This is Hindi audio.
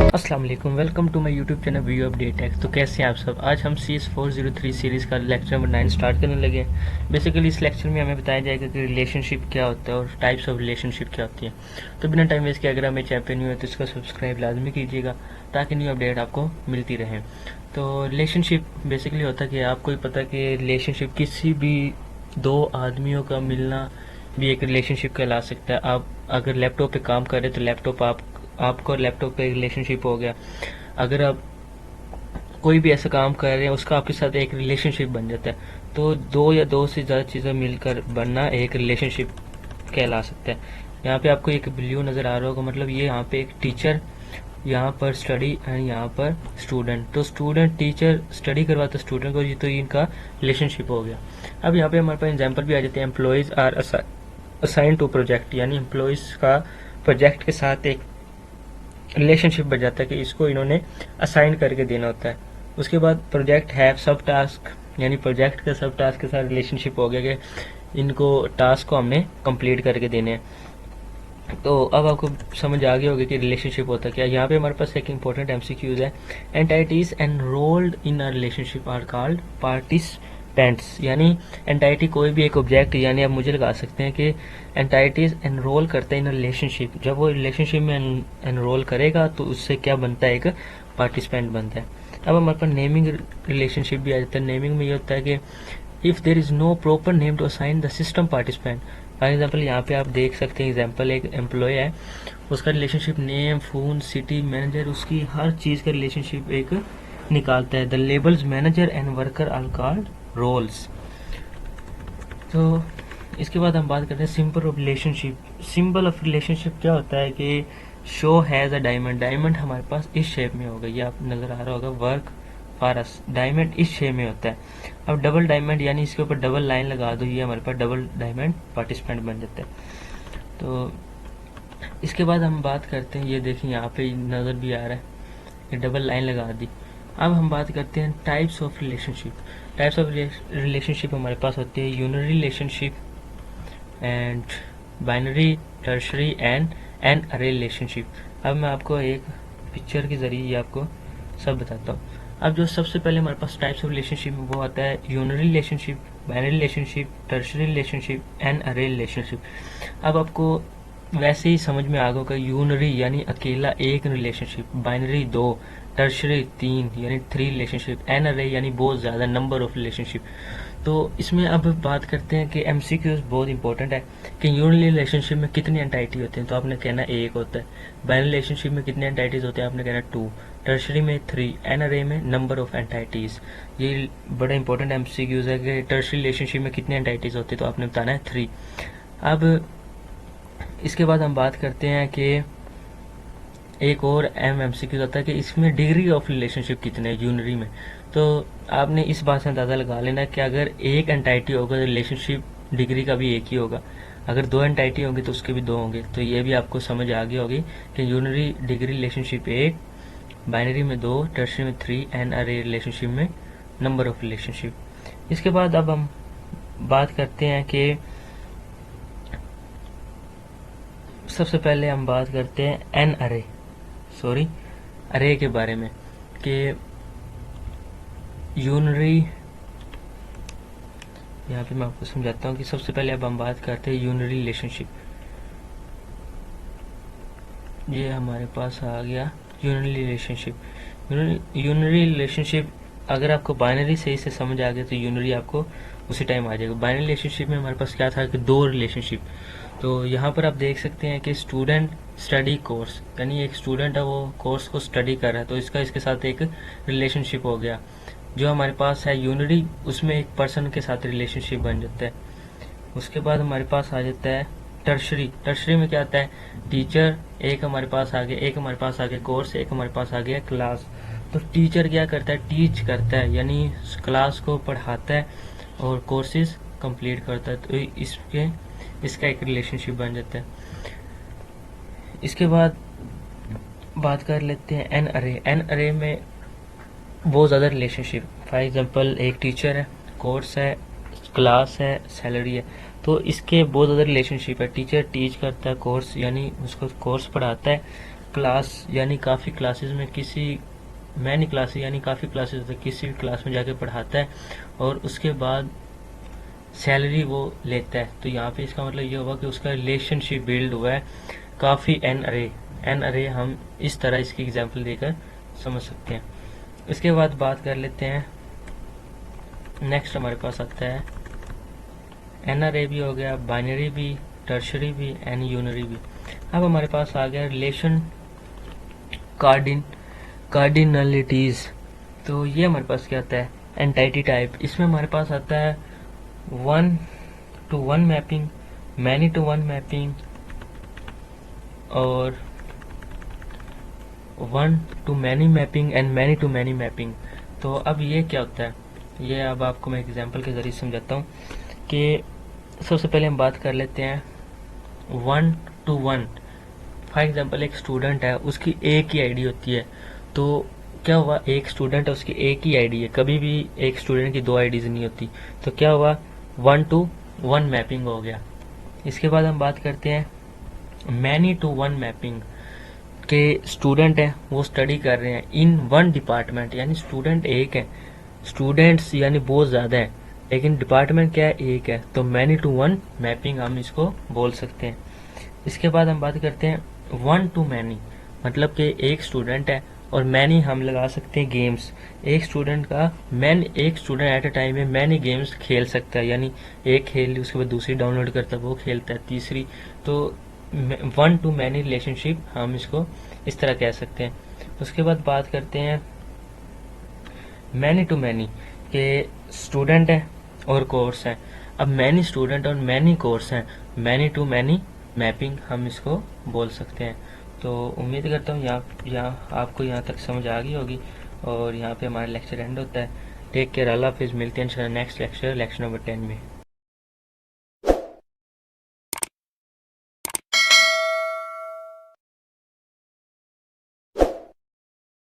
अस्सलाम वालेकुम, welcome to my YouTube channel view update tech. तो कैसे हैं आप सब। आज हम CS403 सीरीज़ का लेक्चर नंबर 9 स्टार्ट करने लगे हैं। बेसिकली इस लेक्चर में हमें बताया जाएगा कि रिलेशनशिप क्या होता है और टाइप्स ऑफ रिलेशनशिप क्या होती है। तो बिना टाइम वेस्ट किए अगर हमें चैनल पे न्यू है तो इसका सब्सक्राइब लाजमी कीजिएगा ताकि न्यू अपडेट आपको मिलती रहे। तो रिलेशनशिप बेसिकली होता है कि आपको ही पता कि रिलेशनशिप किसी भी दो आदमियों का मिलना भी एक रिलेशनशिप कहला सकता है। आप अगर लैपटॉप पे काम कर रहे तो लैपटॉप आपको लैपटॉप पे रिलेशनशिप हो गया। अगर आप कोई भी ऐसा काम कर रहे हैं उसका आपके साथ एक रिलेशनशिप बन जाता है। तो दो या दो से ज़्यादा चीज़ें मिलकर बनना एक रिलेशनशिप कहला सकता है। यहाँ पे आपको एक ब्लू नज़र आ रहा होगा, मतलब ये यहाँ पे एक टीचर, यहाँ पर स्टडी एंड यहाँ पर स्टूडेंट। तो स्टूडेंट टीचर स्टडी करवाता स्टूडेंट को, ये तो इनका रिलेशनशिप हो गया। अब यहाँ पे हमारे पास एग्जाम्पल भी आ जाते हैं। Employees are assign to project, यानी एम्प्लॉयज़ का प्रोजेक्ट के साथ एक रिलेशनशिप बन जाता है कि इसको इन्होंने असाइन करके देना होता है। उसके बाद प्रोजेक्ट हैव सब टास्क, यानी प्रोजेक्ट का सब टास्क के साथ रिलेशनशिप हो गया कि इनको टास्क को हमने कंप्लीट करके देने हैं। तो अब आपको समझ आ गया होगा कि रिलेशनशिप होता क्या है। यहाँ पे हमारे पास एक इंपॉर्टेंट एमसीक्यूज है। Entities enrolled in a relationship are called participants, यानी एंटाइटी कोई भी एक ऑब्जेक्ट, यानी आप मुझे लगा सकते हैं कि एंटाइटीज एनरोल करते हैं इन रिलेशनशिप। जब वो रिलेशनशिप में एनरोल करेगा तो उससे क्या बनता है, एक पार्टिसिपेंट बनता है। अब हमारे पास नेमिंग रिलेशनशिप भी आ जाता है। नेमिंग में ये होता है कि if there is no proper name to assign the system participant. For example यहाँ पे आप देख सकते हैं, एग्जाम्पल एक एम्प्लॉय है, उसका relationship name, phone, city, manager, उसकी हर चीज़ का रिलेशनशिप एक निकालता है। The labels manager and worker are called roles. तो इसके बाद हम बात करते हैं symbol of relationship. Symbol of relationship क्या होता है कि show has a diamond. Diamond हमारे पास इस शेप में होगा, ये आप नज़र आ रहा होगा, वर्क फॉर अस। डायमंड इस शेप में होता है। अब डबल डायमंड, यानी इसके ऊपर डबल लाइन लगा दो, ये हमारे पास डबल डायमंड पार्टिसिपेंट बन जाता है। तो इसके बाद हम बात करते हैं, ये देखिए यहाँ पे नज़र भी आ रहा है, ये डबल लाइन लगा दी। अब हम बात करते हैं types of relationship. Types of relationship हमारे पास होती है unary relationship and binary, tertiary and n-ary relationship. अब मैं आपको एक पिक्चर के ज़रिए ये आपको सब बताता हूँ। अब जो सबसे पहले हमारे पास टाइप्स ऑफ रिलेशनशिप वो आता है unary relationship, binary relationship, tertiary relationship and ary relationship. अब आपको वैसे ही समझ में आ गया, यूनरी यानी अकेला एक रिलेशनशिप, बाइनरी दो, टर्शरी तीन यानी थ्री रिलेशनशिप, एन अरे यानी बहुत ज़्यादा नंबर ऑफ रिलेशनशिप। तो इसमें अब बात करते हैं कि एमसीक्यूज बहुत इंपॉर्टेंट है कि यूनरी रिलेशनशिप में कितनी एंटाइटी होते हैं, तो आपने कहना एक होता है। बाइनरी रिलेशनशिप में कितने एंटाइटीज होते हैं, आपने कहना टू। टर्शरी में थ्री, एन अरे में नंबर ऑफ एंटाइटीज। ये बड़ा इंपॉर्टेंट एमसीक्यूज है कि टर्शरी रिलेशनशिप में कितने एंटाइटीज होते हैं, तो आपने बताना है थ्री। अब इसके बाद हम बात करते हैं कि एक और एमसीक्यूज होता है कि इसमें डिग्री ऑफ रिलेशनशिप कितने हैं यूनरी में। तो आपने इस बात से अंदाज़ा लगा लेना कि अगर एक एंटाइटी होगा तो रिलेशनशिप डिग्री का भी एक ही होगा, अगर दो एंटाइटी होंगी तो उसके भी दो होंगे। तो ये भी आपको समझ आ गई होगी कि यूनरी डिग्री रिलेशनशिप एक, बाइनरी में दो, टर्शरी में थ्री, एंड अरे रिलेशनशिप में नंबर ऑफ रिलेशनशिप। इसके बाद अब हम बात करते हैं कि सबसे पहले हम बात करते हैं एन अरे, अरे के बारे में कि यूनरी, यहाँ पे मैं आपको समझाता हूँ कि सबसे पहले अब हम बात करते हैं यूनरी रिलेशनशिप। ये हमारे पास आ गया यूनरी रिलेशनशिप। यूनरी रिलेशनशिप अगर आपको बाइनरी सही से समझ आ गया तो यूनरी आपको उसी टाइम आ जाएगा। बाइनरी रिलेशनशिप में हमारे पास क्या था कि दो रिलेशनशिप। तो यहाँ पर आप देख सकते हैं कि स्टूडेंट स्टडी कोर्स, यानी एक स्टूडेंट है वो कोर्स को स्टडी कर रहा है, तो इसका इसके साथ एक रिलेशनशिप हो गया। जो हमारे पास है यूनिटी, उसमें एक पर्सन के साथ रिलेशनशिप बन जाता है। उसके बाद हमारे पास आ जाता है टर्शरी। टर्शरी में क्या आता है, टीचर एक हमारे पास आ गया, एक हमारे पास आ गया कोर्स, एक हमारे पास आ गया क्लास। तो टीचर क्या करता है, टीच करता है, यानी क्लास को पढ़ाता है और कोर्सेज कंप्लीट करता है। तो इसका एक रिलेशनशिप बन जाता है। इसके बाद बात कर लेते हैं एन अरे। एन अरे में बहुत ज़्यादा रिलेशनशिप, फॉर एग्जांपल एक टीचर है, कोर्स है, क्लास है, सैलरी है, तो इसके बहुत ज़्यादा रिलेशनशिप है। टीचर टीच करता है कोर्स, यानी उसको कोर्स पढ़ाता है, क्लास यानी काफ़ी क्लासेस में मैनी क्लासेस यानी काफ़ी क्लासेस होते किसी भी क्लास में जाके पढ़ाता है और उसके बाद सैलरी वो लेता है। तो यहाँ पे इसका मतलब ये हुआ कि उसका रिलेशनशिप बिल्ड हुआ है काफ़ी एन अरे हम इस तरह इसकी एग्जांपल देकर समझ सकते हैं। इसके बाद बात कर लेते हैं, नेक्स्ट हमारे पास आता है एन अरे भी हो गया, बाइनरी भी, टर्शरी भी, एन यूनरी भी। अब हमारे पास आ गया रिलेशन कार्डिनलिटीज। तो ये हमारे पास क्या आता है, एंटाइटी टाइप। इसमें हमारे पास आता है 1 to 1 mapping, many to 1 mapping और 1 to many mapping and many to many mapping. तो अब ये क्या होता है, ये अब आपको मैं एग्जांपल के ज़रिए समझाता हूँ कि सबसे पहले हम बात कर लेते हैं 1 to 1। फॉर एग्जांपल एक स्टूडेंट है, उसकी एक ही आईडी होती है। तो क्या हुआ, एक स्टूडेंट है, उसकी एक ही आईडी है, कभी भी एक स्टूडेंट की 2 आईडीज नहीं होती। तो क्या हुआ, 1 to 1 मैपिंग हो गया। इसके बाद हम बात करते हैं मैनी टू 1 मैपिंग के स्टूडेंट है, वो स्टडी कर रहे हैं इन 1 डिपार्टमेंट, यानी स्टूडेंट एक है, स्टूडेंट्स यानी बहुत ज़्यादा है लेकिन डिपार्टमेंट क्या है, एक है। तो मैनी टू 1 मैपिंग हम इसको बोल सकते हैं। इसके बाद हम बात करते हैं 1 to मैनी, मतलब कि एक स्टूडेंट है और मैनी हम लगा सकते हैं गेम्स। एक स्टूडेंट एट अ टाइम में मैनी गेम्स खेल सकता है, यानी एक खेल ली उसके बाद दूसरी डाउनलोड करता है, वो खेलता है तीसरी। तो 1 to मैनी रिलेशनशिप हम इसको इस तरह कह सकते हैं। उसके बाद बात करते हैं मैनी टू मैनी के स्टूडेंट है और कोर्स है। अब मैनी स्टूडेंट और मैनी कोर्स हैं, मैनी टू मैनी मैपिंग हम इसको बोल सकते हैं। तो उम्मीद करता हूँ यहाँ आपको यहाँ तक समझ आ गई होगी और यहाँ पे हमारा लेक्चर एंड होता है। टेक केयर, अल्लाह हाफिज़। मिलते हैं नेक्स्ट लेक्चर नंबर 10 में।